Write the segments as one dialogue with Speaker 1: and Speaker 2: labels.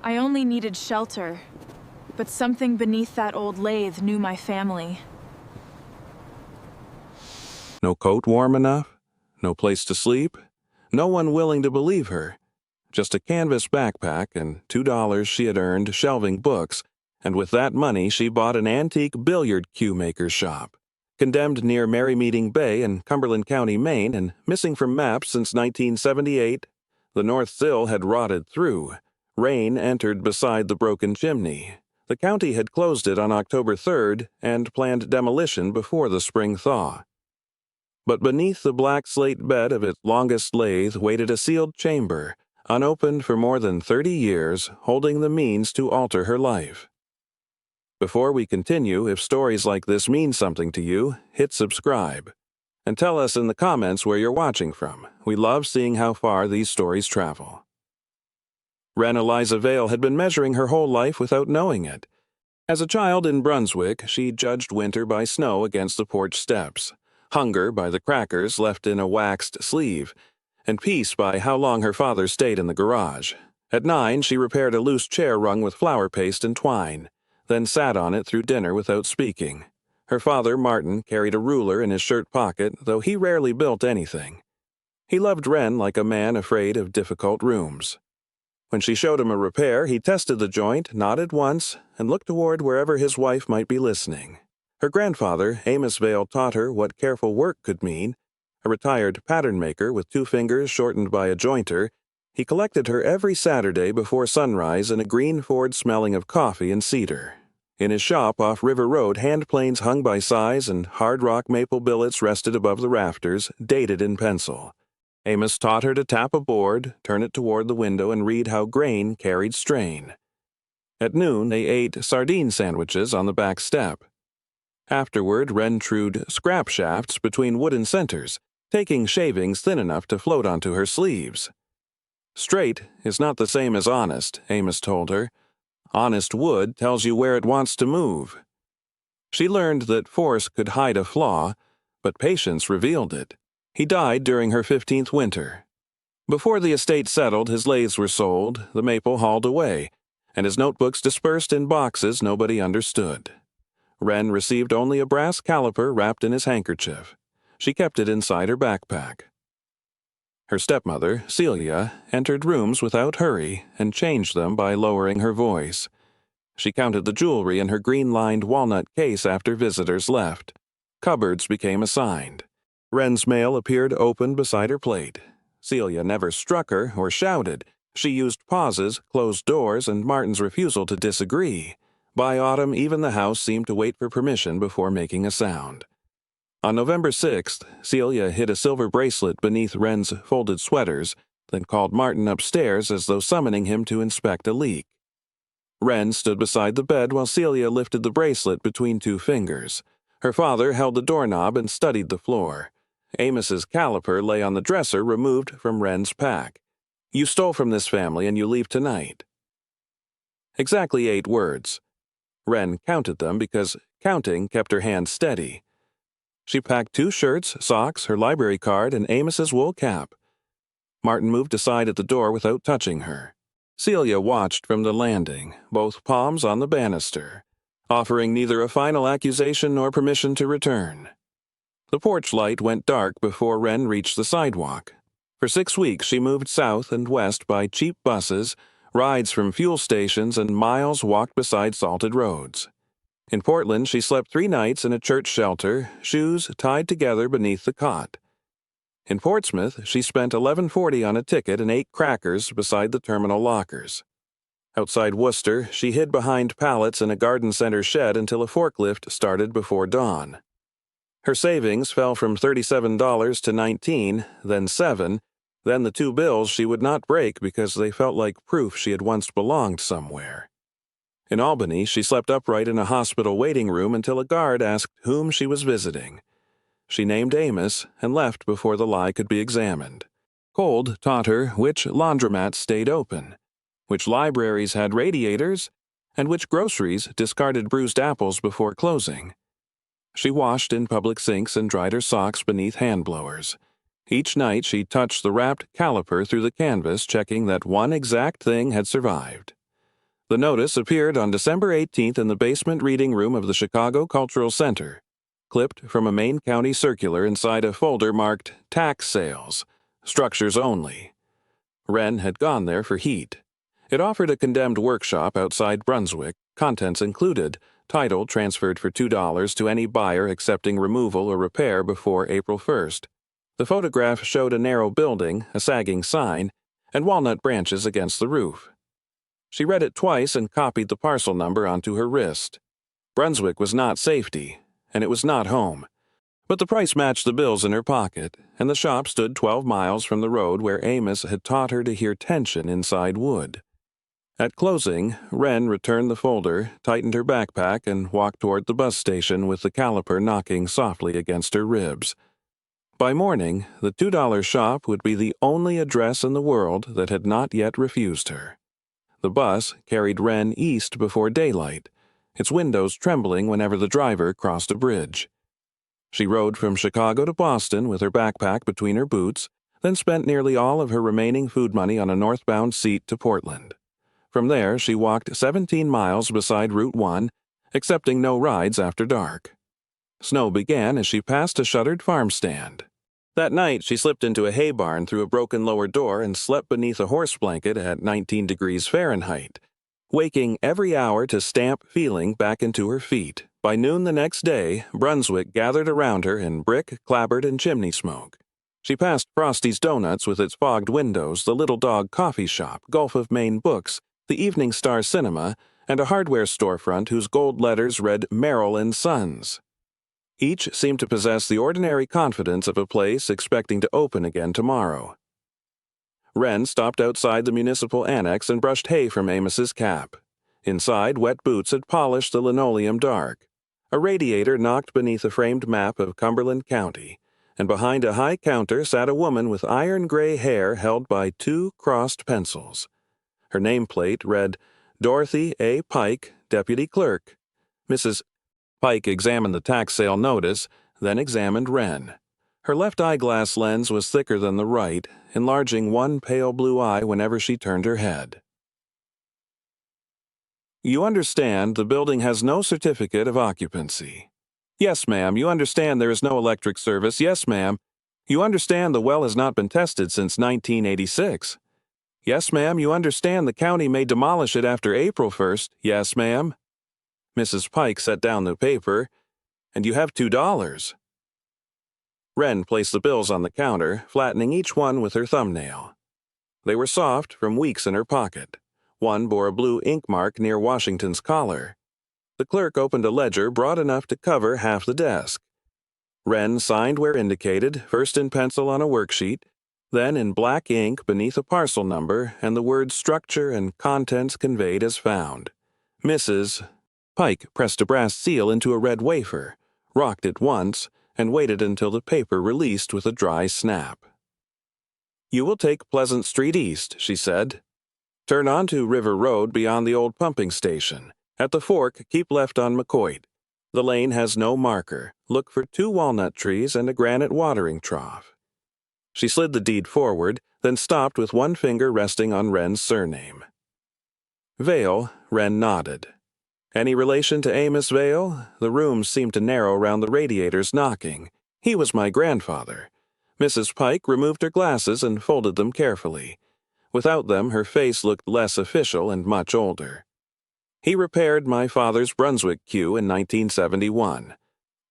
Speaker 1: I only needed shelter, but something beneath that old lathe knew my family.
Speaker 2: No coat warm enough? No place to sleep? No one willing to believe her. Just a canvas backpack and $2 she had earned shelving books, and with that money she bought an antique billiard cue maker's shop. Condemned near Merrymeeting Bay in Cumberland County, Maine, and missing from maps since 1978, the north sill had rotted through. Rain entered beside the broken chimney. The county had closed it on October 3rd and planned demolition before the spring thaw. But beneath the black slate bed of its longest lathe waited a sealed chamber, unopened for more than 30 years, holding the means to alter her life. Before we continue, if stories like this mean something to you, hit subscribe. And tell us in the comments where you're watching from. We love seeing how far these stories travel. Wren Eliza Vale had been measuring her whole life without knowing it. As a child in Brunswick, she judged winter by snow against the porch steps, hunger by the crackers left in a waxed sleeve, and peace by how long her father stayed in the garage. At 9, she repaired a loose chair rung with flour paste and twine, then sat on it through dinner without speaking. Her father, Martin, carried a ruler in his shirt pocket, though he rarely built anything. He loved Wren like a man afraid of difficult rooms. When she showed him a repair, he tested the joint, nodded once, and looked toward wherever his wife might be listening. Her grandfather, Amos Vale, taught her what careful work could mean. A retired pattern maker with 2 fingers shortened by a jointer, he collected her every Saturday before sunrise in a green Ford smelling of coffee and cedar. In his shop off River Road, hand planes hung by size and hard rock maple billets rested above the rafters, dated in pencil. Amos taught her to tap a board, turn it toward the window, and read how grain carried strain. At noon, they ate sardine sandwiches on the back step. Afterward, Wren trued scrap shafts between wooden centers, taking shavings thin enough to float onto her sleeves. Straight is not the same as honest, Amos told her. Honest wood tells you where it wants to move. She learned that force could hide a flaw, but patience revealed it. He died during her 15th winter. Before the estate settled, his lathes were sold, the maple hauled away, and his notebooks dispersed in boxes nobody understood. Wren received only a brass caliper wrapped in his handkerchief. She kept it inside her backpack. Her stepmother, Celia, entered rooms without hurry and changed them by lowering her voice. She counted the jewelry in her green-lined walnut case after visitors left. Cupboards became assigned. Wren's mail appeared open beside her plate. Celia never struck her or shouted. She used pauses, closed doors, and Martin's refusal to disagree. By autumn, even the house seemed to wait for permission before making a sound. On November 6th, Celia hid a silver bracelet beneath Wren's folded sweaters, then called Martin upstairs as though summoning him to inspect a leak. Wren stood beside the bed while Celia lifted the bracelet between 2 fingers. Her father held the doorknob and studied the floor. Amos's caliper lay on the dresser removed from Wren's pack. "You stole from this family and you leave tonight." Exactly 8 words. Wren counted them because counting kept her hand steady. She packed 2 shirts, socks, her library card, and Amos's wool cap. Martin moved aside at the door without touching her. Celia watched from the landing, both palms on the banister, offering neither a final accusation nor permission to return. The porch light went dark before Wren reached the sidewalk. For 6 weeks she moved south and west by cheap buses, rides from fuel stations, and miles walked beside salted roads. In Portland, she slept 3 nights in a church shelter, shoes tied together beneath the cot. In Portsmouth, she spent $11.40 on a ticket and 8 crackers beside the terminal lockers. Outside Worcester, she hid behind pallets in a garden center shed until a forklift started before dawn. Her savings fell from $37 to $19, then $7, then the 2 bills she would not break because they felt like proof she had once belonged somewhere. In Albany, she slept upright in a hospital waiting room until a guard asked whom she was visiting. She named Amos and left before the lie could be examined. Cold taught her which laundromats stayed open, which libraries had radiators, and which groceries discarded bruised apples before closing. She washed in public sinks and dried her socks beneath hand blowers. Each night she touched the wrapped caliper through the canvas, checking that one exact thing had survived. The notice appeared on December 18th in the basement reading room of the Chicago Cultural Center, clipped from a Maine County circular inside a folder marked Tax Sales, Structures Only. Wren had gone there for heat. It offered a condemned workshop outside Brunswick, contents included, title transferred for $2 to any buyer accepting removal or repair before April 1st. The photograph showed a narrow building, a sagging sign, and walnut branches against the roof. She read it twice and copied the parcel number onto her wrist. Brunswick was not safety, and it was not home. But the price matched the bills in her pocket, and the shop stood 12 miles from the road where Amos had taught her to hear tension inside wood. At closing, Wren returned the folder, tightened her backpack, and walked toward the bus station with the caliper knocking softly against her ribs. By morning, the $2 shop would be the only address in the world that had not yet refused her. The bus carried Wren east before daylight, its windows trembling whenever the driver crossed a bridge. She rode from Chicago to Boston with her backpack between her boots, then spent nearly all of her remaining food money on a northbound seat to Portland. From there, she walked 17 miles beside Route 1, accepting no rides after dark. Snow began as she passed a shuttered farm stand. That night, she slipped into a hay barn through a broken lower door and slept beneath a horse blanket at 19 degrees Fahrenheit, waking every hour to stamp feeling back into her feet. By noon the next day, Brunswick gathered around her in brick, clapboard, and chimney smoke. She passed Frosty's Donuts with its fogged windows, the Little Dog Coffee Shop, Gulf of Maine Books, the Evening Star Cinema, and a hardware storefront whose gold letters read Merrill and Sons. Each seemed to possess the ordinary confidence of a place expecting to open again tomorrow. Wren stopped outside the municipal annex and brushed hay from Amos's cap. Inside, wet boots had polished the linoleum dark. A radiator knocked beneath a framed map of Cumberland County, and behind a high counter sat a woman with iron-gray hair held by 2 crossed pencils. Her nameplate read, Dorothy A. Pike, Deputy Clerk. Mrs. Pike examined the tax sale notice, then examined Wren. Her left eyeglass lens was thicker than the right, enlarging one pale blue eye whenever she turned her head. You understand the building has no certificate of occupancy. Yes, ma'am, you understand there is no electric service. Yes, ma'am. You understand the well has not been tested since 1986. Yes, ma'am, you understand the county may demolish it after April 1st. Yes, ma'am. Mrs. Pike set down the paper. And you have $2. Wren placed the bills on the counter, flattening each one with her thumbnail. They were soft from weeks in her pocket. One bore a blue ink mark near Washington's collar. The clerk opened a ledger broad enough to cover half the desk. Wren signed where indicated, first in pencil on a worksheet, then in black ink beneath a parcel number and the words structure and contents conveyed as found. Mrs. Pike pressed a brass seal into a red wafer, rocked it once, and waited until the paper released with a dry snap. You will take Pleasant Street East, she said. Turn onto River Road beyond the old pumping station. At the fork, keep left on McCoy. The lane has no marker. Look for 2 walnut trees and a granite watering trough. She slid the deed forward, then stopped with one finger resting on Wren's surname. Vale, Wren nodded. Any relation to Amos Vale? The room seemed to narrow around the radiator's knocking. He was my grandfather. Mrs. Pike removed her glasses and folded them carefully. Without them, her face looked less official and much older. He repaired my father's Brunswick queue in 1971.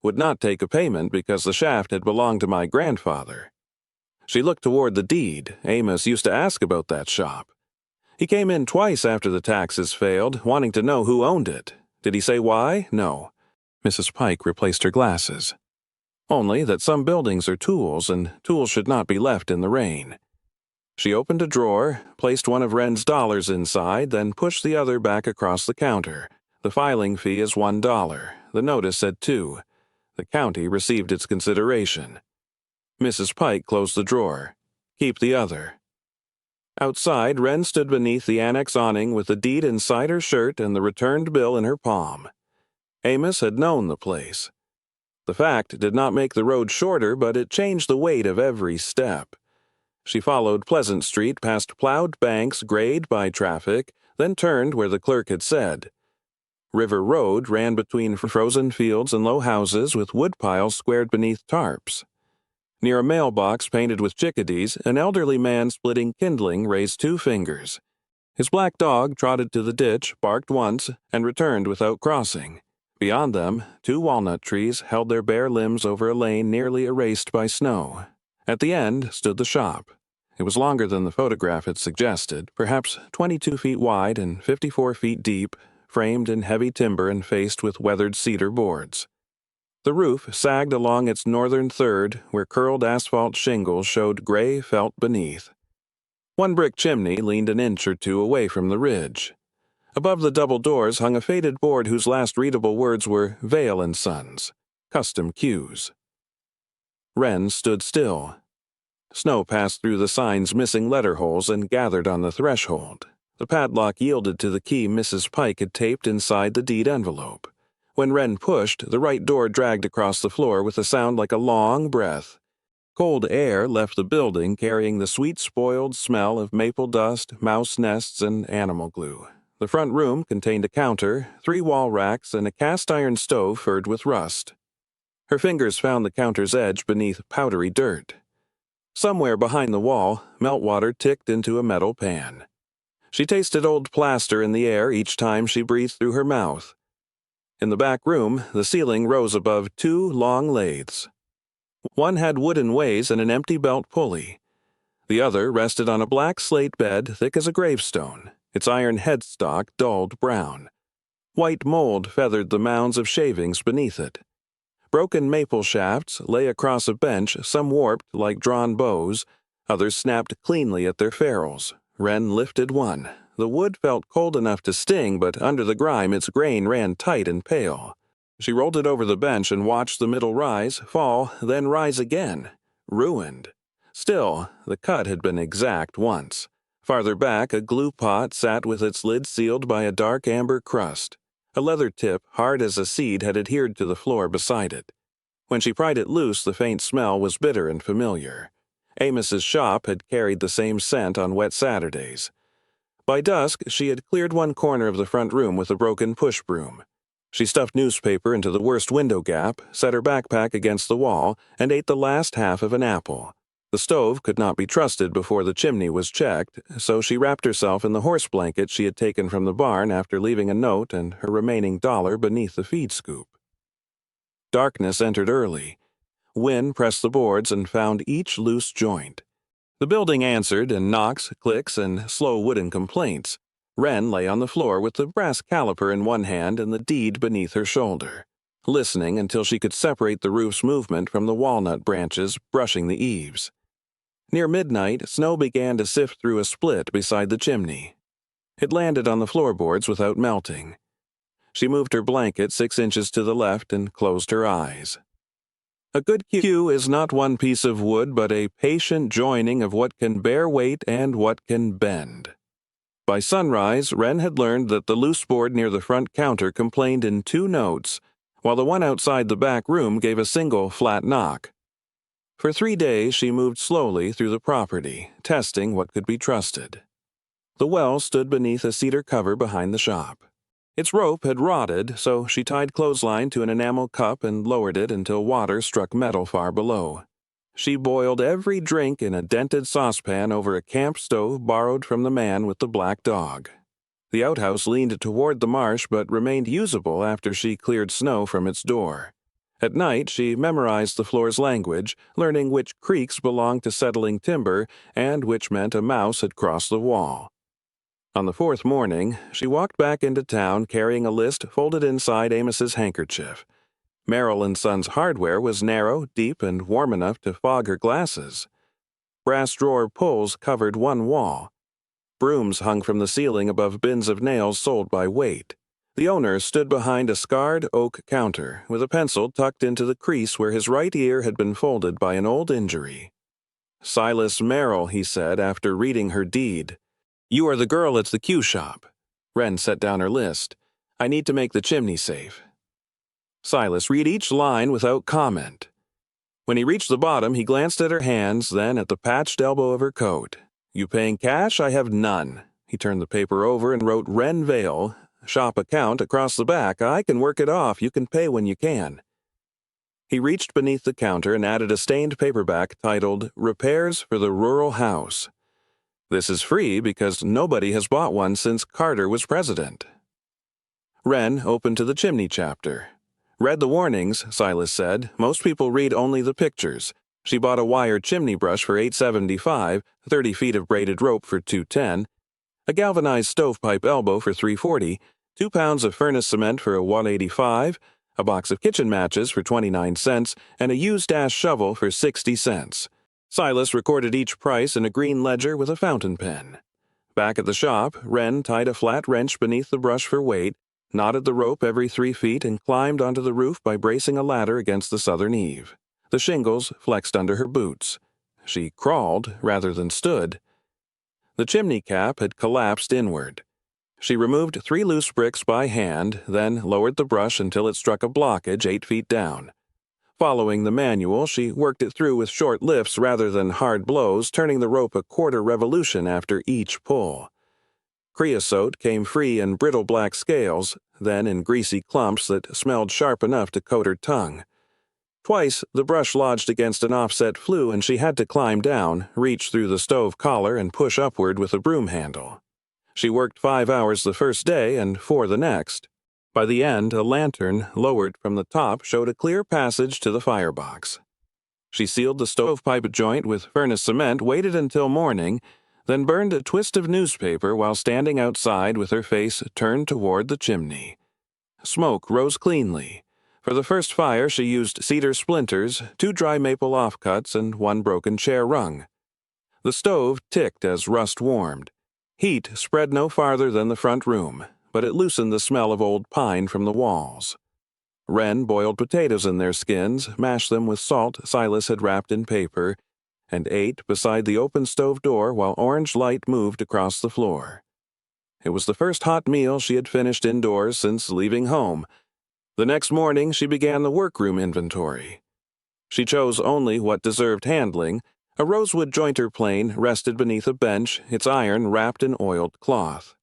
Speaker 2: Would not take a payment because the shaft had belonged to my grandfather. She looked toward the deed. Amos used to ask about that shop. He came in twice after the taxes failed, wanting to know who owned it. Did he say why? No. Mrs. Pike replaced her glasses. Only that some buildings are tools, and tools should not be left in the rain. She opened a drawer, placed one of Wren's dollars inside, then pushed the other back across the counter. The filing fee is $1. The notice said $2. The county received its consideration. Mrs. Pike closed the drawer. Keep the other. Outside, Wren stood beneath the annex awning with the deed inside her shirt and the returned bill in her palm. Amos had known the place. The fact did not make the road shorter, but it changed the weight of every step. She followed Pleasant Street past plowed banks grayed by traffic, then turned where the clerk had said. River Road ran between frozen fields and low houses with wood piles squared beneath tarps. Near a mailbox painted with chickadees, an elderly man splitting kindling raised 2 fingers. His black dog trotted to the ditch, barked once, and returned without crossing. Beyond them, 2 walnut trees held their bare limbs over a lane nearly erased by snow. At the end stood the shop. It was longer than the photograph had suggested, perhaps 22 feet wide and 54 feet deep, framed in heavy timber and faced with weathered cedar boards. The roof sagged along its northern third, where curled asphalt shingles showed gray felt beneath. 1 brick chimney leaned an inch or 2 away from the ridge. Above the double doors hung a faded board whose last readable words were Vale and Sons, custom cues. Wren stood still. Snow passed through the sign's missing letter holes and gathered on the threshold. The padlock yielded to the key Mrs. Pike had taped inside the deed envelope. When Wren pushed, the right door dragged across the floor with a sound like a long breath. Cold air left the building carrying the sweet-spoiled smell of maple dust, mouse nests, and animal glue. The front room contained a counter, 3 wall racks, and a cast-iron stove furred with rust. Her fingers found the counter's edge beneath powdery dirt. Somewhere behind the wall, meltwater ticked into a metal pan. She tasted old plaster in the air each time she breathed through her mouth. In the back room, the ceiling rose above 2 long lathes. One had wooden ways and an empty belt pulley. The other rested on a black slate bed thick as a gravestone, its iron headstock dulled brown. White mold feathered the mounds of shavings beneath it. Broken maple shafts lay across a bench, some warped like drawn bows, others snapped cleanly at their ferrules. Wren lifted one. The wood felt cold enough to sting, but under the grime its grain ran tight and pale. She rolled it over the bench and watched the middle rise, fall, then rise again. Ruined. Still, the cut had been exact once. Farther back, a glue pot sat with its lid sealed by a dark amber crust. A leather tip, hard as a seed, had adhered to the floor beside it. When she pried it loose, the faint smell was bitter and familiar. Amos's shop had carried the same scent on wet Saturdays. By dusk, she had cleared one corner of the front room with a broken push broom. She stuffed newspaper into the worst window gap, set her backpack against the wall, and ate the last half of an apple. The stove could not be trusted before the chimney was checked, so she wrapped herself in the horse blanket she had taken from the barn after leaving a note and her remaining $1 beneath the feed scoop. Darkness entered early. Wind pressed the boards and found each loose joint. The building answered in knocks, clicks, and slow wooden complaints. Wren lay on the floor with the brass caliper in one hand and the deed beneath her shoulder, listening until she could separate the roof's movement from the walnut branches brushing the eaves. Near midnight, snow began to sift through a split beside the chimney. It landed on the floorboards without melting. She moved her blanket 6 inches to the left and closed her eyes. A good cue is not one piece of wood, but a patient joining of what can bear weight and what can bend. By sunrise, Wren had learned that the loose board near the front counter complained in 2 notes, while the one outside the back room gave a single flat knock. For 3 days she moved slowly through the property, testing what could be trusted. The well stood beneath a cedar cover behind the shop. Its rope had rotted, so she tied clothesline to an enamel cup and lowered it until water struck metal far below. She boiled every drink in a dented saucepan over a camp stove borrowed from the man with the black dog. The outhouse leaned toward the marsh but remained usable after she cleared snow from its door. At night, she memorized the floor's language, learning which creaks belonged to settling timber and which meant a mouse had crossed the wall. On the 4th morning, she walked back into town carrying a list folded inside Amos's handkerchief. Merrill & Sons' hardware was narrow, deep, and warm enough to fog her glasses. Brass drawer pulls covered one wall. Brooms hung from the ceiling above bins of nails sold by weight. The owner stood behind a scarred oak counter, with a pencil tucked into the crease where his right ear had been folded by an old injury. "Silas Merrill," he said after reading her deed. "You are the girl at the Q shop." Wren set down her list. "I need to make the chimney safe." Silas read each line without comment. When he reached the bottom, he glanced at her hands, then at the patched elbow of her coat. "You paying cash? I have none." He turned the paper over and wrote Wren Vale, shop account, across the back. "I can work it off. You can pay when you can." He reached beneath the counter and added a stained paperback titled Repairs for the Rural House. "This is free because nobody has bought one since Carter was president." Wren opened to the chimney chapter. "Read the warnings," Silas said. "Most people read only the pictures." She bought a wire chimney brush for $8.75, 30 feet of braided rope for $2.10, a galvanized stovepipe elbow for $3.40, 2 pounds of furnace cement for $1.85, a box of kitchen matches for 29 cents, and a used ash shovel for 60 cents. Silas recorded each price in a green ledger with a fountain pen. Back at the shop, Wren tied a flat wrench beneath the brush for weight, knotted the rope every 3 feet, and climbed onto the roof by bracing a ladder against the southern eave. The shingles flexed under her boots. She crawled rather than stood. The chimney cap had collapsed inward. She removed 3 loose bricks by hand, then lowered the brush until it struck a blockage 8 feet down. Following the manual, she worked it through with short lifts rather than hard blows, turning the rope a quarter revolution after each pull. Creosote came free in brittle black scales, then in greasy clumps that smelled sharp enough to coat her tongue. Twice the brush lodged against an offset flue and she had to climb down, reach through the stove collar, and push upward with a broom handle. She worked 5 hours the first day and 4 the next. By the end, a lantern, lowered from the top, showed a clear passage to the firebox. She sealed the stovepipe joint with furnace cement, waited until morning, then burned a twist of newspaper while standing outside with her face turned toward the chimney. Smoke rose cleanly. For the first fire, she used cedar splinters, 2 dry maple offcuts, and 1 broken chair rung. The stove ticked as rust warmed. Heat spread no farther than the front room, but it loosened the smell of old pine from the walls. Wren boiled potatoes in their skins, mashed them with salt Silas had wrapped in paper, and ate beside the open stove door while orange light moved across the floor. It was the first hot meal she had finished indoors since leaving home. The next morning she began the workroom inventory. She chose only what deserved handling. A rosewood jointer plane rested beneath a bench, its iron wrapped in oiled cloth.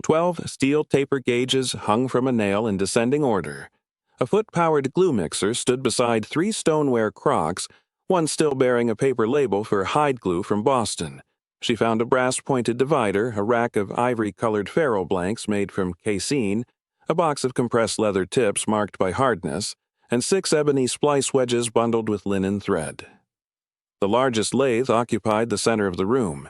Speaker 2: 12 steel taper gauges hung from a nail in descending order. A foot-powered glue mixer stood beside 3 stoneware crocks, one still bearing a paper label for hide glue from Boston. She found a brass-pointed divider, a rack of ivory-colored ferrule blanks made from casein, a box of compressed leather tips marked by hardness, and 6 ebony splice wedges bundled with linen thread. The largest lathe occupied the center of the room.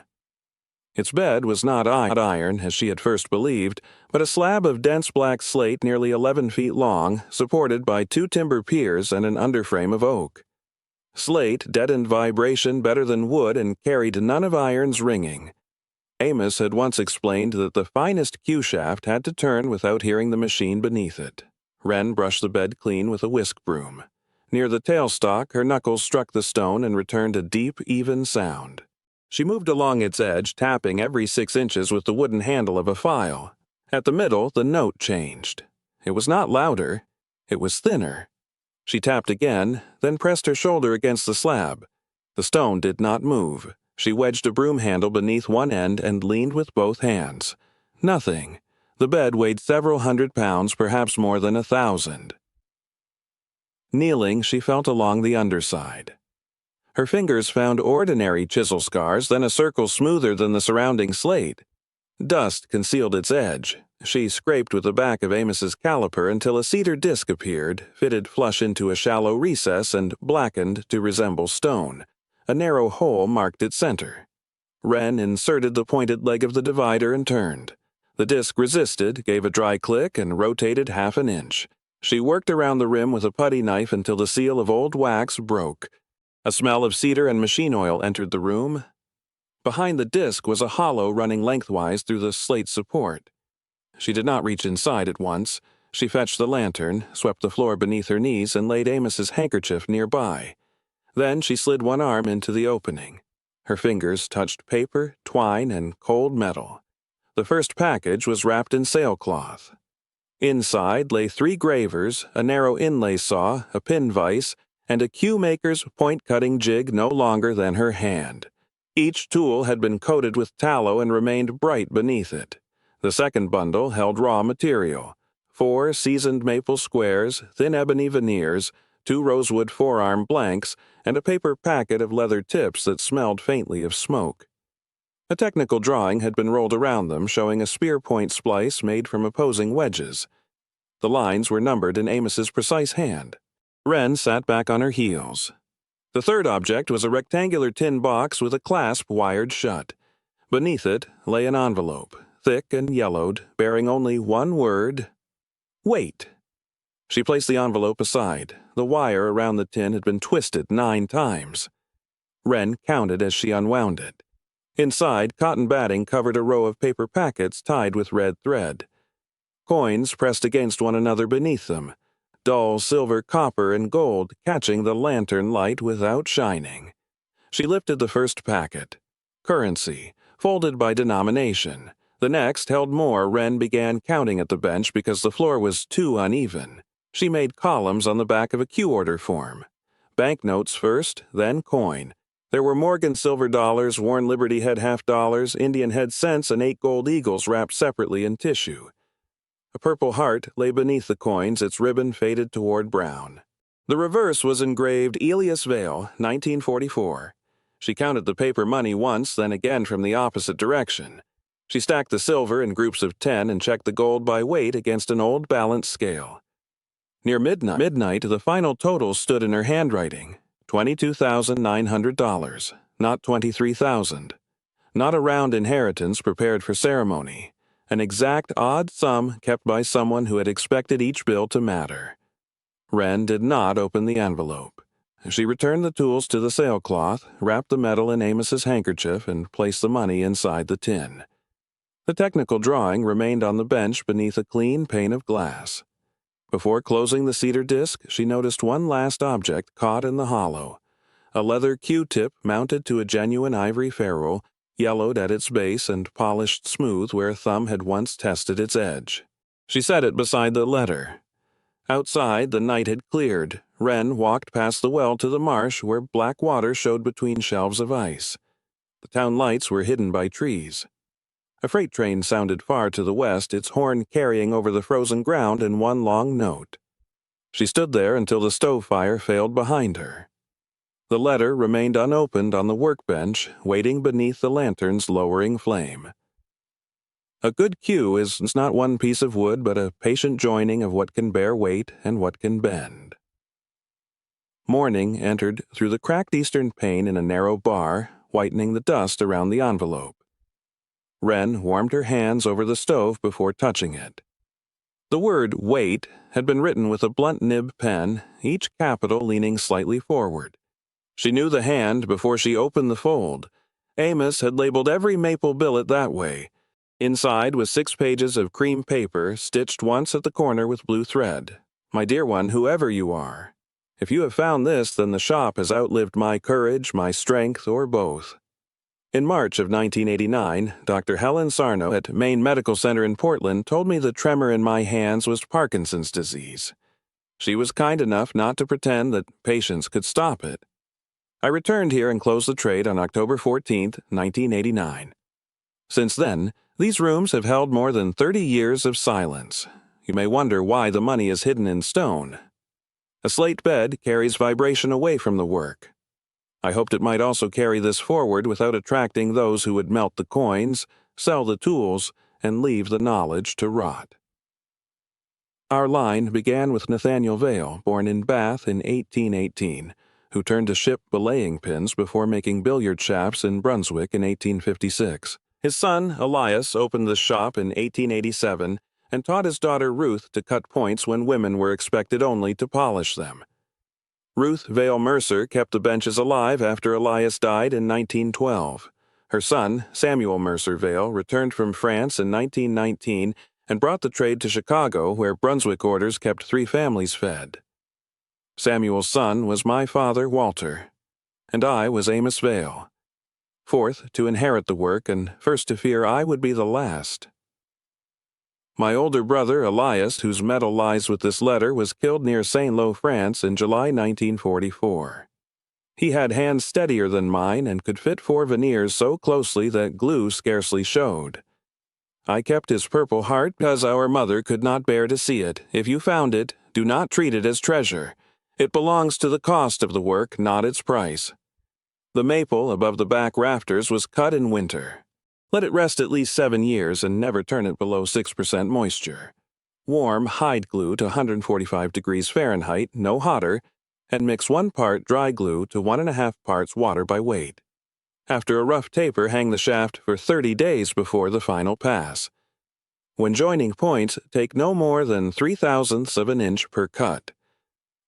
Speaker 2: Its bed was not iron, as she had first believed, but a slab of dense black slate nearly 11 feet long, supported by 2 timber piers and an underframe of oak. Slate deadened vibration better than wood and carried none of iron's ringing. Amos had once explained that the finest Q-shaft had to turn without hearing the machine beneath it. Wren brushed the bed clean with a whisk broom. Near the tailstock, her knuckles struck the stone and returned a deep, even sound. She moved along its edge, tapping every 6 inches with the wooden handle of a file. At the middle, the note changed. It was not louder. It was thinner. She tapped again, then pressed her shoulder against the slab. The stone did not move. She wedged a broom handle beneath one end and leaned with both hands. Nothing. The bed weighed several hundred pounds, perhaps more than 1,000. Kneeling, she felt along the underside. Her fingers found ordinary chisel scars, then a circle smoother than the surrounding slate. Dust concealed its edge. She scraped with the back of Amos's caliper until a cedar disc appeared, fitted flush into a shallow recess and blackened to resemble stone. A narrow hole marked its center. Wren inserted the pointed leg of the divider and turned. The disc resisted, gave a dry click, and rotated half an inch. She worked around the rim with a putty knife until the seal of old wax broke. A smell of cedar and machine oil entered the room. Behind the disc was a hollow running lengthwise through the slate support. She did not reach inside at once. She fetched the lantern, swept the floor beneath her knees, and laid Amos's handkerchief nearby. Then she slid one arm into the opening. Her fingers touched paper, twine, and cold metal. The first package was wrapped in sailcloth. Inside lay 3 gravers, a narrow inlay saw, a pin vise, and a cue maker's point-cutting jig no longer than her hand. Each tool had been coated with tallow and remained bright beneath it. The second bundle held raw material: 4 seasoned maple squares, thin ebony veneers, 2 rosewood forearm blanks, and a paper packet of leather tips that smelled faintly of smoke. A technical drawing had been rolled around them, showing a spear point splice made from opposing wedges. The lines were numbered in Amos's precise hand. Wren sat back on her heels. The third object was a rectangular tin box with a clasp wired shut. Beneath it lay an envelope, thick and yellowed, bearing only one word: wait. She placed the envelope aside. The wire around the tin had been twisted 9 times. Wren counted as she unwound it. Inside, cotton batting covered a row of paper packets tied with red thread. Coins pressed against one another beneath them, dull silver, copper, and gold catching the lantern light without shining. She lifted the first packet. Currency, folded by denomination. The next held more. Wren began counting at the bench because the floor was too uneven. She made columns on the back of a cue order form. Banknotes first, then coin. There were Morgan silver dollars, worn Liberty Head half-dollars, Indian Head cents, and 8 gold eagles wrapped separately in tissue. A purple heart lay beneath the coins, its ribbon faded toward brown. The reverse was engraved Elias Vale, 1944. She counted the paper money once, then again from the opposite direction. She stacked the silver in groups of 10 and checked the gold by weight against an old balance scale. Near midnight, the final total stood in her handwriting: $22,900, not $23,000. Not a round inheritance prepared for ceremony. An exact odd sum kept by someone who had expected each bill to matter. Wren did not open the envelope. She returned the tools to the sailcloth, wrapped the metal in Amos's handkerchief, and placed the money inside the tin. The technical drawing remained on the bench beneath a clean pane of glass. Before closing the cedar disc, she noticed one last object caught in the hollow: a leather Q-tip mounted to a genuine ivory ferrule, yellowed at its base and polished smooth where a thumb had once tested its edge. She set it beside the letter. Outside, the night had cleared. Wren walked past the well to the marsh where black water showed between shelves of ice. The town lights were hidden by trees. A freight train sounded far to the west, its horn carrying over the frozen ground in one long note. She stood there until the stove fire failed behind her. The letter remained unopened on the workbench, waiting beneath the lantern's lowering flame. A good cue is not one piece of wood, but a patient joining of what can bear weight and what can bend. Morning entered through the cracked eastern pane in a narrow bar, whitening the dust around the envelope. Wren warmed her hands over the stove before touching it. The word "wait" had been written with a blunt nib pen, each capital leaning slightly forward. She knew the hand before she opened the fold. Amos had labeled every maple billet that way. Inside was 6 pages of cream paper, stitched once at the corner with blue thread. "My dear one, whoever you are. If you have found this, then the shop has outlived my courage, my strength, or both." In March of 1989, Dr. Helen Sarno at Maine Medical Center in Portland told me the tremor in my hands was Parkinson's disease. She was kind enough not to pretend that patients could stop it. I returned here and closed the trade on October 14, 1989. Since then, these rooms have held more than 30 years of silence. You may wonder why the money is hidden in stone. A slate bed carries vibration away from the work. I hoped it might also carry this forward without attracting those who would melt the coins, sell the tools, and leave the knowledge to rot. Our line began with Nathaniel Vale, born in Bath in 1818, who turned to ship belaying pins before making billiard shafts in Brunswick in 1856. His son, Elias, opened the shop in 1887 and taught his daughter Ruth to cut points when women were expected only to polish them. Ruth Vale Mercer kept the benches alive after Elias died in 1912. Her son, Samuel Mercer Vale, returned from France in 1919 and brought the trade to Chicago, where Brunswick orders kept 3 families fed. Samuel's son was my father, Walter, and I was Amos Vale. Fourth to inherit the work and first to fear I would be the last. My older brother, Elias, whose medal lies with this letter, was killed near Saint-Lô, France in July 1944. He had hands steadier than mine and could fit 4 veneers so closely that glue scarcely showed. I kept his Purple Heart because our mother could not bear to see it. If you found it, do not treat it as treasure. It belongs to the cost of the work, not its price. The maple above the back rafters was cut in winter. Let it rest at least 7 years and never turn it below 6% moisture. Warm hide glue to 145 degrees Fahrenheit, no hotter, and mix 1 part dry glue to 1.5 parts water by weight. After a rough taper, hang the shaft for 30 days before the final pass. When joining points, take no more than 3/1000ths of an inch per cut.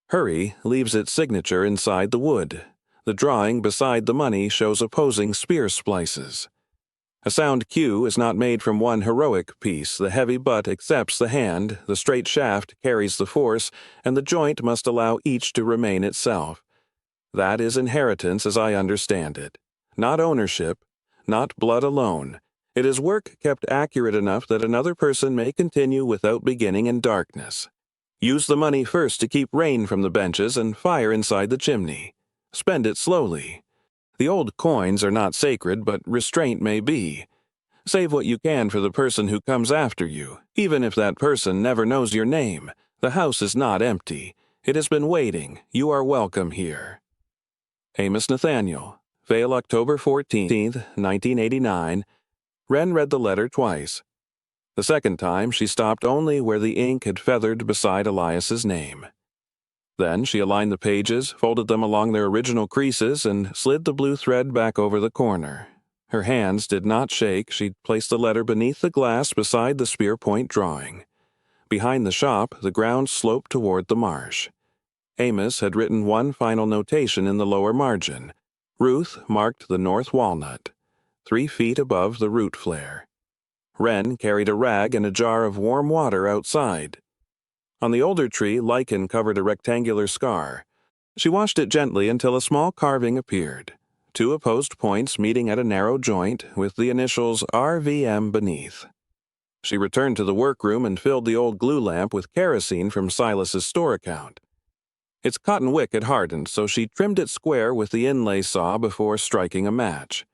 Speaker 2: Hurry leaves its signature inside the wood. The drawing beside the money shows opposing spear splices. A sound cue is not made from one heroic piece. The heavy butt accepts the hand, the straight shaft carries the force, and the joint must allow each to remain itself. That is inheritance as I understand it. Not ownership, not blood alone. It is work kept accurate enough that another person may continue without beginning in darkness. Use the money first to keep rain from the benches and fire inside the chimney. Spend it slowly. The old coins are not sacred, but restraint may be. Save what you can for the person who comes after you, even if that person never knows your name. The house is not empty. It has been waiting. You are welcome here. Amos Nathaniel, Vale, October 14, 1989. Wren read the letter twice. The second time, she stopped only where the ink had feathered beside Elias's name. Then she aligned the pages, folded them along their original creases, and slid the blue thread back over the corner. Her hands did not shake. She'd placed the letter beneath the glass beside the spear point drawing. Behind the shop, the ground sloped toward the marsh. Amos had written one final notation in the lower margin. Ruth marked the north walnut, 3 feet above the root flare. Wren carried a rag and a jar of warm water outside. On the older tree, lichen covered a rectangular scar. She washed it gently until a small carving appeared, 2 opposed points meeting at a narrow joint with the initials RVM beneath. She returned to the workroom and filled the old glue lamp with kerosene from Silas's store account. Its cotton wick had hardened, so she trimmed it square with the inlay saw before striking a match.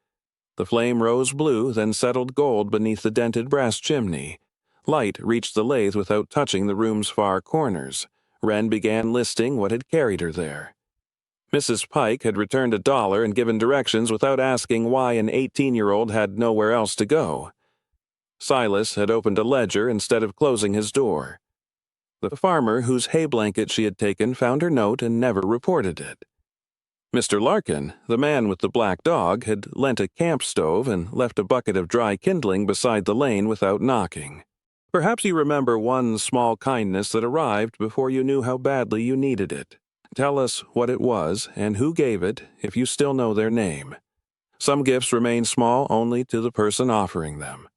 Speaker 2: The flame rose blue, then settled gold beneath the dented brass chimney. Light reached the lathe without touching the room's far corners. Wren began listing what had carried her there. Mrs. Pike had returned $1 and given directions without asking why an 18-year-old had nowhere else to go. Silas had opened a ledger instead of closing his door. The farmer whose hay blanket she had taken found her note and never reported it. Mr. Larkin, the man with the black dog, had lent a camp stove and left a bucket of dry kindling beside the lane without knocking. Perhaps you remember one small kindness that arrived before you knew how badly you needed it. Tell us what it was and who gave it if you still know their name. Some gifts remain small only to the person offering them.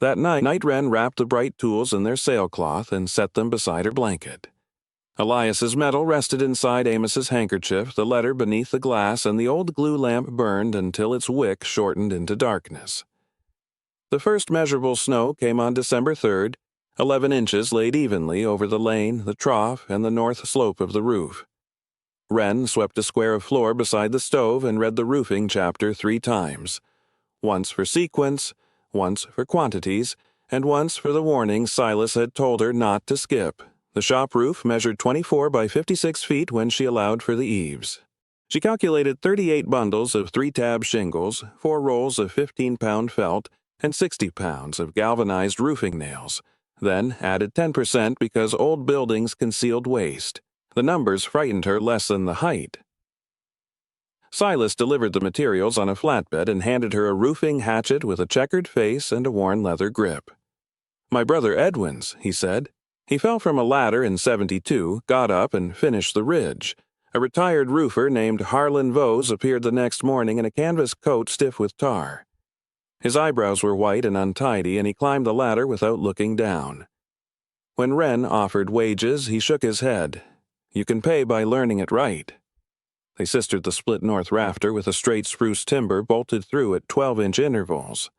Speaker 2: That night, Wren wrapped the bright tools in their sailcloth and set them beside her blanket. Elias's medal rested inside Amos's handkerchief, the letter beneath the glass, and the old glue lamp burned until its wick shortened into darkness. The first measurable snow came on December 3rd, 11 inches laid evenly over the lane, the trough, and the north slope of the roof. Wren swept a square of floor beside the stove and read the roofing chapter 3 times, once for sequence, once for quantities, and once for the warning Silas had told her not to skip. The shop roof measured 24 by 56 feet when she allowed for the eaves. She calculated 38 bundles of 3-tab shingles, 4 rolls of 15-pound felt, and 60 pounds of galvanized roofing nails, then added 10% because old buildings concealed waste. The numbers frightened her less than the height. Silas delivered the materials on a flatbed and handed her a roofing hatchet with a checkered face and a worn leather grip. "My brother Edwin's," he said. He fell from a ladder in '72, got up, and finished the ridge. A retired roofer named Harlan Vose appeared the next morning in a canvas coat stiff with tar. His eyebrows were white and untidy, and he climbed the ladder without looking down. When Wren offered wages, he shook his head. "You can pay by learning it right." They sistered the split north rafter with a straight spruce timber bolted through at 12-inch intervals.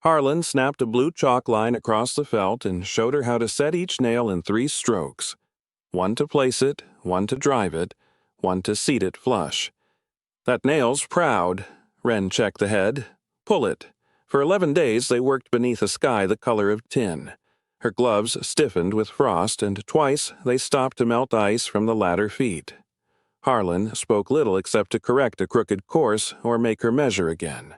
Speaker 2: Harlan snapped a blue chalk line across the felt and showed her how to set each nail in 3 strokes. One to place it, one to drive it, one to seat it flush. "That nail's proud." Wren checked the head. "Pull it." For 11 days they worked beneath a sky the color of tin. Her gloves stiffened with frost, and twice they stopped to melt ice from the latter feet. Harlan spoke little except to correct a crooked course or make her measure again.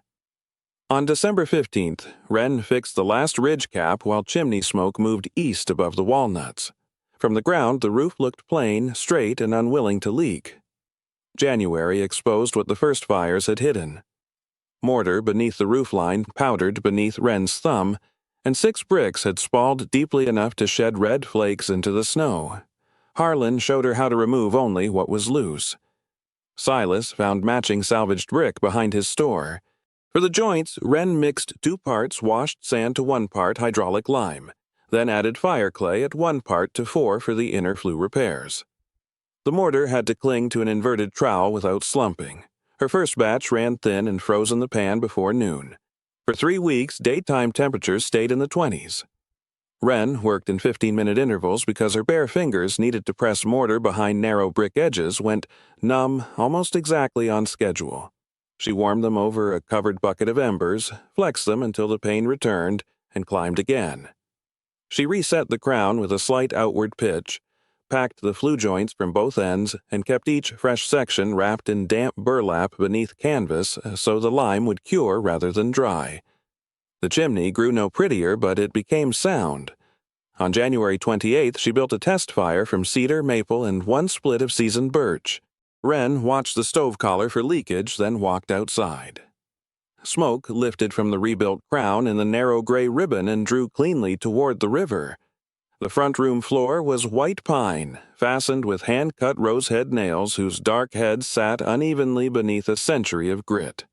Speaker 2: On December 15th, Wren fixed the last ridge cap while chimney smoke moved east above the walnuts. From the ground, the roof looked plain, straight, and unwilling to leak. January exposed what the first fires had hidden. Mortar beneath the roofline powdered beneath Wren's thumb, and 6 bricks had spalled deeply enough to shed red flakes into the snow. Harlan showed her how to remove only what was loose. Silas found matching salvaged brick behind his store. For the joints, Wren mixed 2 parts washed sand to 1 part hydraulic lime, then added fire clay at 1 part to 4 for the inner flue repairs. The mortar had to cling to an inverted trowel without slumping. Her first batch ran thin and froze in the pan before noon. For 3 weeks, daytime temperatures stayed in the 20s. Wren worked in 15-minute intervals because her bare fingers needed to press mortar behind narrow brick edges went numb almost exactly on schedule. She warmed them over a covered bucket of embers, flexed them until the pain returned, and climbed again. She reset the crown with a slight outward pitch, packed the flue joints from both ends, and kept each fresh section wrapped in damp burlap beneath canvas so the lime would cure rather than dry. The chimney grew no prettier, but it became sound. On January 28th, she built a test fire from cedar, maple, and 1 split of seasoned birch. Wren watched the stove collar for leakage, then walked outside. Smoke lifted from the rebuilt crown in the narrow gray ribbon and drew cleanly toward the river. The front room floor was white pine, fastened with hand-cut rosehead nails whose dark heads sat unevenly beneath a century of grit.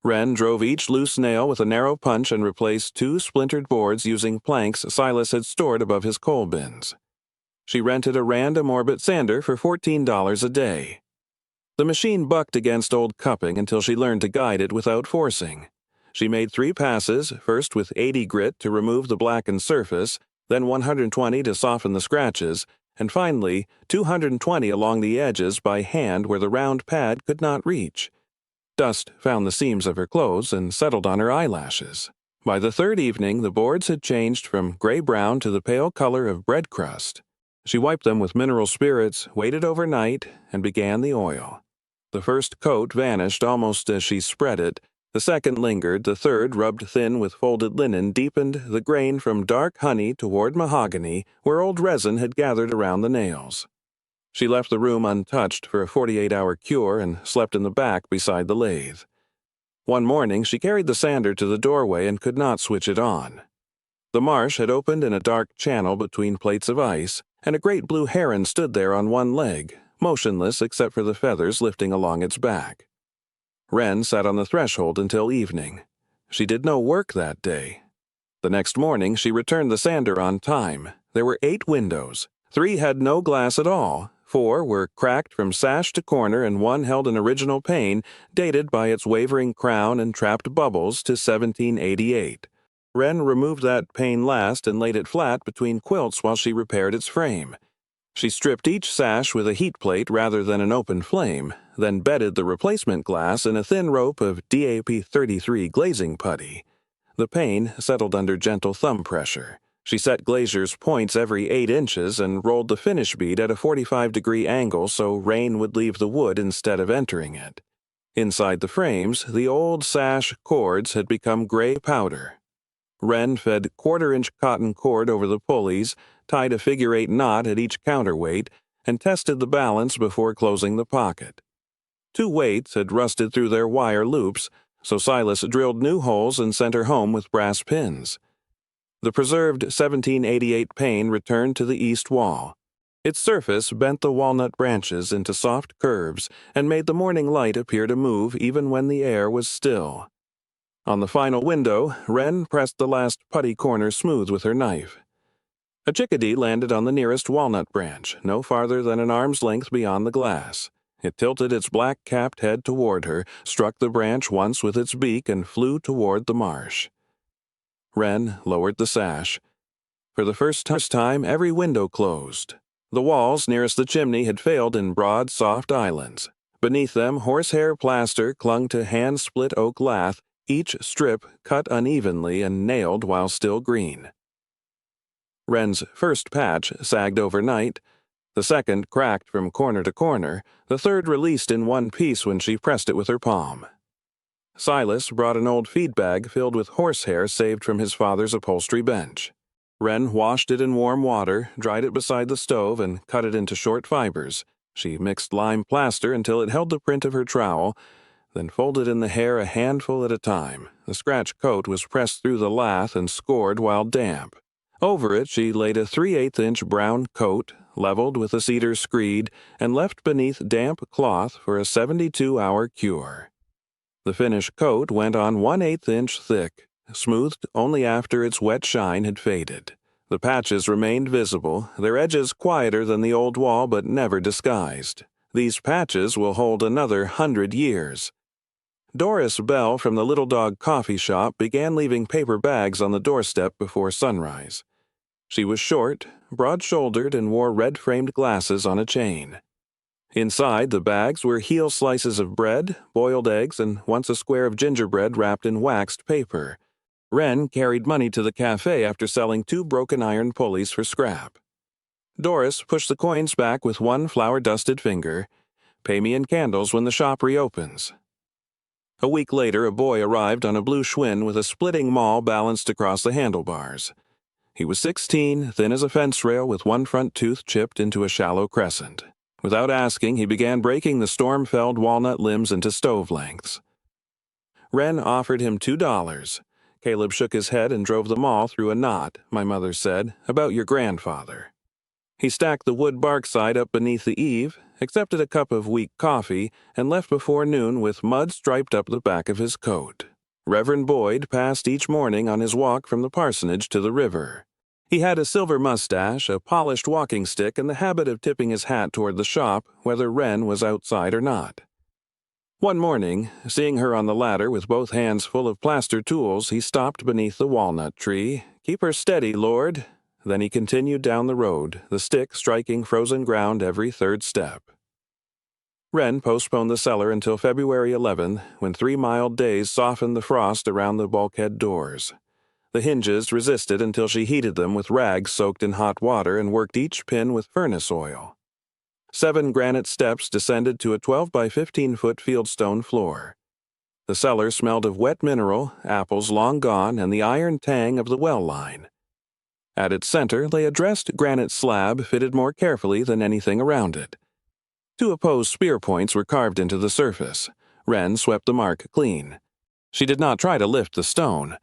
Speaker 2: Wren drove each loose nail with a narrow punch and replaced 2 splintered boards using planks Silas had stored above his coal bins. She rented a random orbit sander for $14 a day. The machine bucked against old cupping until she learned to guide it without forcing. She made 3 passes, first with 80 grit to remove the blackened surface, then 120 to soften the scratches, and finally 220 along the edges by hand where the round pad could not reach. Dust found the seams of her clothes and settled on her eyelashes. By the 3rd evening, the boards had changed from gray-brown to the pale color of bread crust. She wiped them with mineral spirits, waited overnight, and began the oil. The first coat vanished almost as she spread it. The second lingered, the third, rubbed thin with folded linen, deepened the grain from dark honey toward mahogany, where old resin had gathered around the nails. She left the room untouched for a 48-hour cure and slept in the back beside the lathe. One morning she carried the sander to the doorway and could not switch it on. The marsh had opened in a dark channel between plates of ice, and a great blue heron stood there on one leg, motionless except for the feathers lifting along its back. Wren sat on the threshold until evening. She did no work that day. The next morning she returned the sander on time. There were 8 windows. 3 had no glass at all. 4 were cracked from sash to corner, and 1 held an original pane dated by its wavering crown and trapped bubbles to 1788. Wren removed that pane last and laid it flat between quilts while she repaired its frame. She stripped each sash with a heat plate rather than an open flame, then bedded the replacement glass in a thin rope of DAP 33 glazing putty. The pane settled under gentle thumb pressure. She set glazier's points every 8 inches and rolled the finish bead at a 45-degree angle so rain would leave the wood instead of entering it. Inside the frames, the old sash cords had become gray powder. Wren fed 1/4-inch cotton cord over the pulleys, tied a figure-8 knot at each counterweight, and tested the balance before closing the pocket. 2 weights had rusted through their wire loops, so Silas drilled new holes and sent her home with brass pins. The preserved 1788 pane returned to the east wall. Its surface bent the walnut branches into soft curves and made the morning light appear to move even when the air was still. On the final window, Wren pressed the last putty corner smooth with her knife. A chickadee landed on the nearest walnut branch, no farther than an arm's length beyond the glass. It tilted its black-capped head toward her, struck the branch once with its beak, and flew toward the marsh. Wren lowered the sash. For the first time, every window closed. The walls nearest the chimney had failed in broad, soft islands. Beneath them, horsehair plaster clung to hand-split oak lath, each strip cut unevenly and nailed while still green. Wren's first patch sagged overnight, the second cracked from corner to corner, the third released in one piece when she pressed it with her palm. Silas brought an old feed bag filled with horsehair saved from his father's upholstery bench. Wren washed it in warm water, dried it beside the stove, and cut it into short fibers. She mixed lime plaster until it held the print of her trowel, then folded in the hair a handful at a time. The scratch coat was pressed through the lath and scored while damp. Over it she laid a 3/8-inch brown coat, leveled with a cedar screed, and left beneath damp cloth for a 72-hour cure. The finished coat went on 1/8 inch thick, smoothed only after its wet shine had faded. The patches remained visible, their edges quieter than the old wall but never disguised. These patches will hold another 100 years. Doris Bell from the Little Dog Coffee Shop began leaving paper bags on the doorstep before sunrise. She was short, broad-shouldered, and wore red-framed glasses on a chain. Inside the bags were heel slices of bread, boiled eggs, and once a square of gingerbread wrapped in waxed paper. Wren carried money to the cafe after selling 2 broken iron pulleys for scrap. Doris pushed the coins back with one flour-dusted finger. "Pay me in candles when the shop reopens." A week later, a boy arrived on a blue Schwinn with a splitting maul balanced across the handlebars. He was 16, thin as a fence rail with one front tooth chipped into a shallow crescent. Without asking, he began breaking the storm-felled walnut limbs into stove lengths. Wren offered him $2. Caleb shook his head and drove the maul through a knot, my mother said, about your grandfather. He stacked the wood bark side up beneath the eave, accepted a cup of weak coffee, and left before noon with mud striped up the back of his coat. Reverend Boyd passed each morning on his walk from the parsonage to the river. He had a silver mustache, a polished walking stick, and the habit of tipping his hat toward the shop, whether Wren was outside or not. One morning, seeing her on the ladder with both hands full of plaster tools, he stopped beneath the walnut tree. "Keep her steady, Lord." Then he continued down the road, the stick striking frozen ground every third step. Wren postponed the cellar until February 11th, when 3 mild days softened the frost around the bulkhead doors. The hinges resisted until she heated them with rags soaked in hot water and worked each pin with furnace oil. 7 granite steps descended to a 12 by 15-foot fieldstone floor. The cellar smelled of wet mineral, apples long gone, and the iron tang of the well line. At its center lay a dressed granite slab fitted more carefully than anything around it. 2 opposed spear points were carved into the surface. Wren swept the mark clean. She did not try to lift the stone.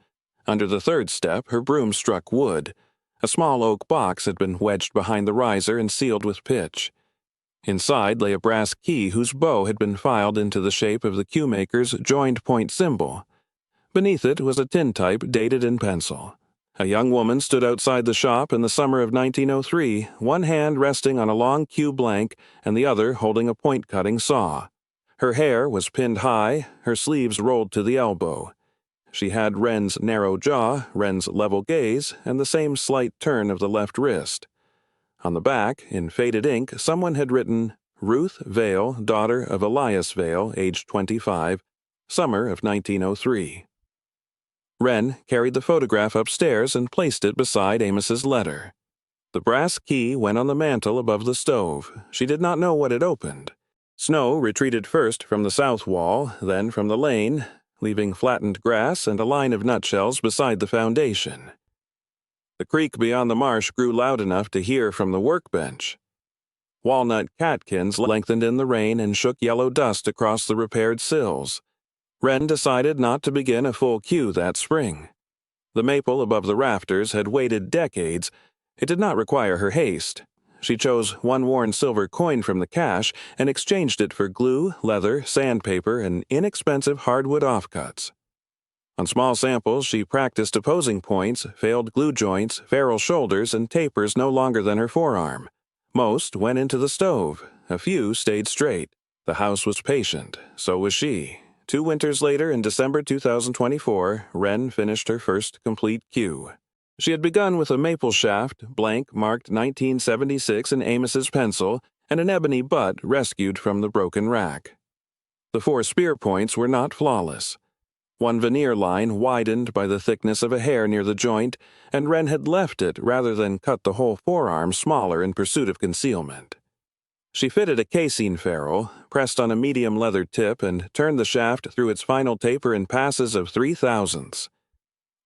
Speaker 2: Under the 3rd step, her broom struck wood. A small oak box had been wedged behind the riser and sealed with pitch. Inside lay a brass key whose bow had been filed into the shape of the key-maker's joined point symbol. Beneath it was a tintype dated in pencil. A young woman stood outside the shop in the summer of 1903, one hand resting on a long cue blank and the other holding a point-cutting saw. Her hair was pinned high, her sleeves rolled to the elbow. She had Wren's narrow jaw, Wren's level gaze, and the same slight turn of the left wrist. On the back, in faded ink, someone had written, "Ruth Vale, daughter of Elias Vale, aged 25, summer of 1903. Wren carried the photograph upstairs and placed it beside Amos's letter. The brass key went on the mantel above the stove. She did not know what it opened. Snow retreated first from the south wall, then from the lane, leaving flattened grass and a line of nutshells beside the foundation. The creek beyond the marsh grew loud enough to hear from the workbench. Walnut catkins lengthened in the rain and shook yellow dust across the repaired sills. Wren decided not to begin a full queue that spring. The maple above the rafters had waited decades. It did not require her haste. She chose one worn silver coin from the cache and exchanged it for glue, leather, sandpaper, and inexpensive hardwood offcuts. On small samples, she practiced opposing points, failed glue joints, ferrule shoulders, and tapers no longer than her forearm. Most went into the stove. A few stayed straight. The house was patient. So was she. 2 winters later, in December 2024, Wren finished her first complete cue. She had begun with a maple shaft, blank marked 1976 in Amos's pencil, and an ebony butt rescued from the broken rack. The 4 spear points were not flawless. One veneer line widened by the thickness of a hair near the joint, and Wren had left it rather than cut the whole forearm smaller in pursuit of concealment. She fitted a casein ferrule, pressed on a medium leather tip, and turned the shaft through its final taper in passes of 3/1000.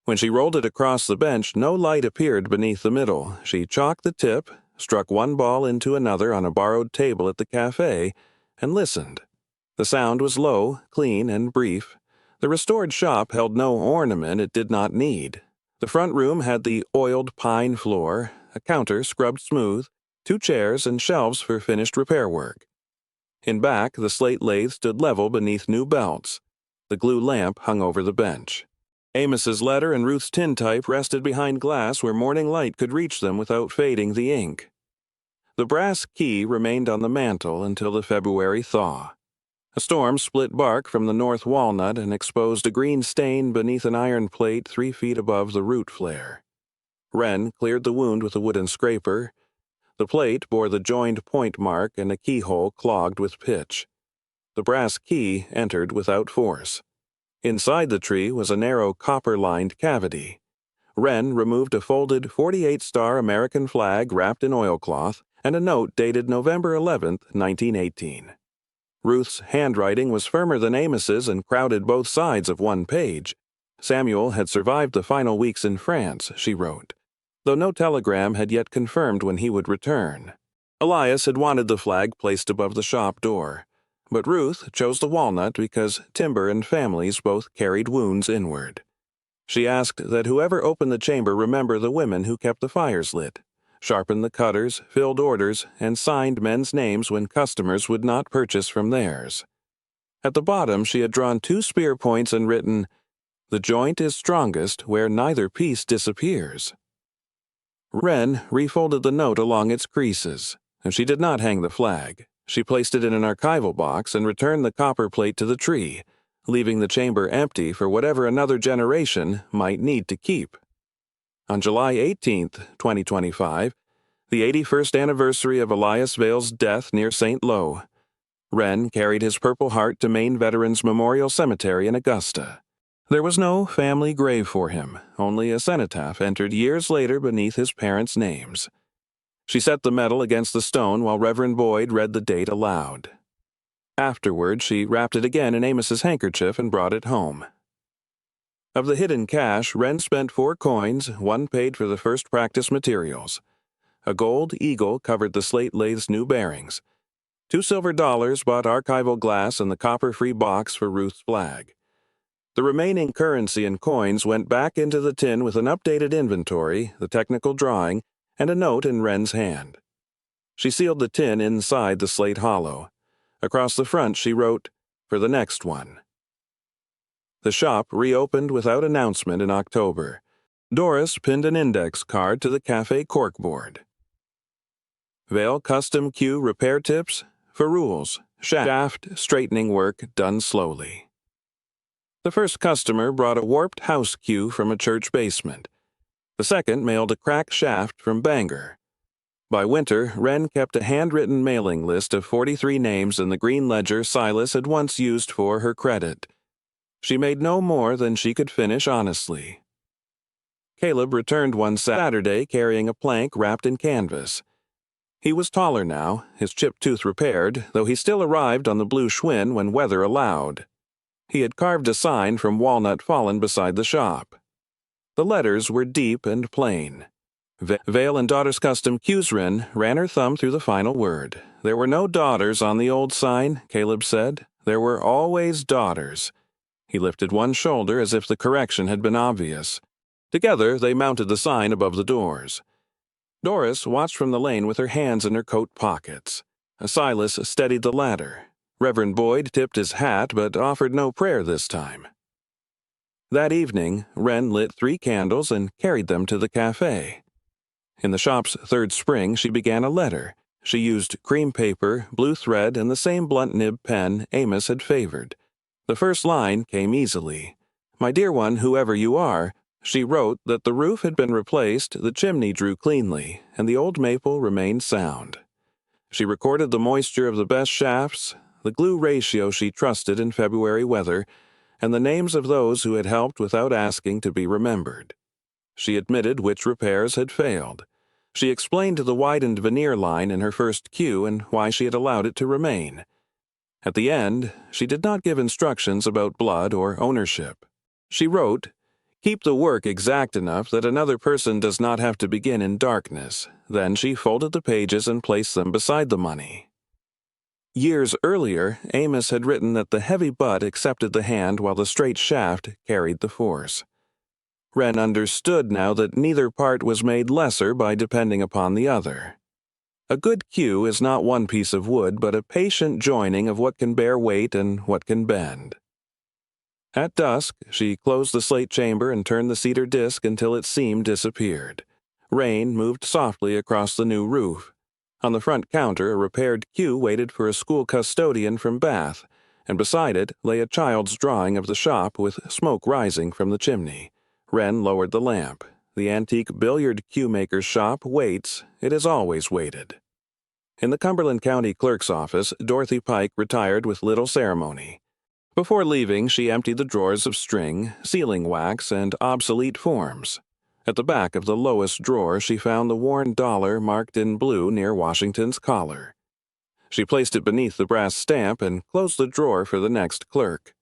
Speaker 2: When she rolled it across the bench, no light appeared beneath the middle. She chalked the tip, struck one ball into another on a borrowed table at the cafe, and listened. The sound was low, clean, and brief. The restored shop held no ornament it did not need. The front room had the oiled pine floor, a counter scrubbed smooth, 2 chairs and shelves for finished repair work. In back, the slate lathe stood level beneath new belts. The glue lamp hung over the bench. Amos's letter and Ruth's tintype rested behind glass where morning light could reach them without fading the ink. The brass key remained on the mantel until the February thaw. A storm split bark from the north walnut and exposed a green stain beneath an iron plate 3 feet above the root flare. Wren cleared the wound with a wooden scraper. The plate bore the joined point mark and a keyhole clogged with pitch. The brass key entered without force. Inside the tree was a narrow copper-lined cavity. Wren removed a folded 48-star American flag wrapped in oilcloth and a note dated November 11, 1918. Ruth's handwriting was firmer than Amos's and crowded both sides of one page. Samuel had survived the final weeks in France, she wrote, though no telegram had yet confirmed when he would return. Elias had wanted the flag placed above the shop door, but Ruth chose the walnut because timber and families both carried wounds inward. She asked that whoever opened the chamber remember the women who kept the fires lit, sharpened the cutters, filled orders, and signed men's names when customers would not purchase from theirs. At the bottom she had drawn 2 spear points and written, "The joint is strongest where neither piece disappears." Wren refolded the note along its creases, and she did not hang the flag. She placed it in an archival box and returned the copper plate to the tree, leaving the chamber empty for whatever another generation might need to keep. On July 18, 2025, the 81st anniversary of Elias Vale's death near St. Lo, Wren carried his Purple Heart to Maine Veterans Memorial Cemetery in Augusta. There was no family grave for him, only a cenotaph entered years later beneath his parents' names. She set the medal against the stone while Reverend Boyd read the date aloud. Afterward, she wrapped it again in Amos's handkerchief and brought it home. Of the hidden cash, Wren spent 4 coins, 1 paid for the first practice materials. A gold eagle covered the slate lathe's new bearings. 2 silver dollars bought archival glass and the copper-free box for Ruth's flag. The remaining currency and coins went back into the tin with an updated inventory, the technical drawing, and a note in Wren's hand. She sealed the tin inside the slate hollow. Across the front she wrote, "For the next one." The shop reopened without announcement in October. Doris pinned an index card to the cafe corkboard. Vale Custom Cue Repair Tips for Rules. Shaft straightening work done slowly. The first customer brought a warped house cue from a church basement. The second mailed a cracked shaft from Bangor. By winter, Wren kept a handwritten mailing list of 43 names in the green ledger Silas had once used for her credit. She made no more than she could finish honestly. Caleb returned one Saturday carrying a plank wrapped in canvas. He was taller now, his chipped tooth repaired, though he still arrived on the blue Schwinn when weather allowed. He had carved a sign from walnut fallen beside the shop. The letters were deep and plain. Vale and Daughters Custom Cuesrin ran her thumb through the final word. There were no daughters on the old sign, Caleb said. There were always daughters. He lifted one shoulder as if the correction had been obvious. Together, they mounted the sign above the doors. Doris watched from the lane with her hands in her coat pockets. Silas steadied the ladder. Reverend Boyd tipped his hat but offered no prayer this time. That evening, Wren lit 3 candles and carried them to the cafe. In the shop's 3rd spring, she began a letter. She used cream paper, blue thread, and the same blunt nib pen Amos had favored. The first line came easily. "My dear one, whoever you are," she wrote that the roof had been replaced, the chimney drew cleanly, and the old maple remained sound. She recorded the moisture of the best shafts, the glue ratio she trusted in February weather, and the names of those who had helped without asking to be remembered. She admitted which repairs had failed. She explained the widened veneer line in her first cue and why she had allowed it to remain. At the end, she did not give instructions about blood or ownership. She wrote, "Keep the work exact enough that another person does not have to begin in darkness." Then she folded the pages and placed them beside the money. Years earlier, Amos had written that the heavy butt accepted the hand while the straight shaft carried the force. Wren understood now that neither part was made lesser by depending upon the other. A good cue is not one piece of wood, but a patient joining of what can bear weight and what can bend. At dusk, she closed the slate chamber and turned the cedar disc until its seam disappeared. Rain moved softly across the new roof. On the front counter, a repaired cue waited for a school custodian from Bath, and beside it lay a child's drawing of the shop with smoke rising from the chimney. Wren lowered the lamp. The antique billiard cue maker's shop waits. It has always waited. In the Cumberland County clerk's office, Dorothy Pike retired with little ceremony. Before leaving, she emptied the drawers of string, sealing wax, and obsolete forms. At the back of the lowest drawer, she found the worn dollar marked in blue near Washington's collar. She placed it beneath the brass stamp and closed the drawer for the next clerk.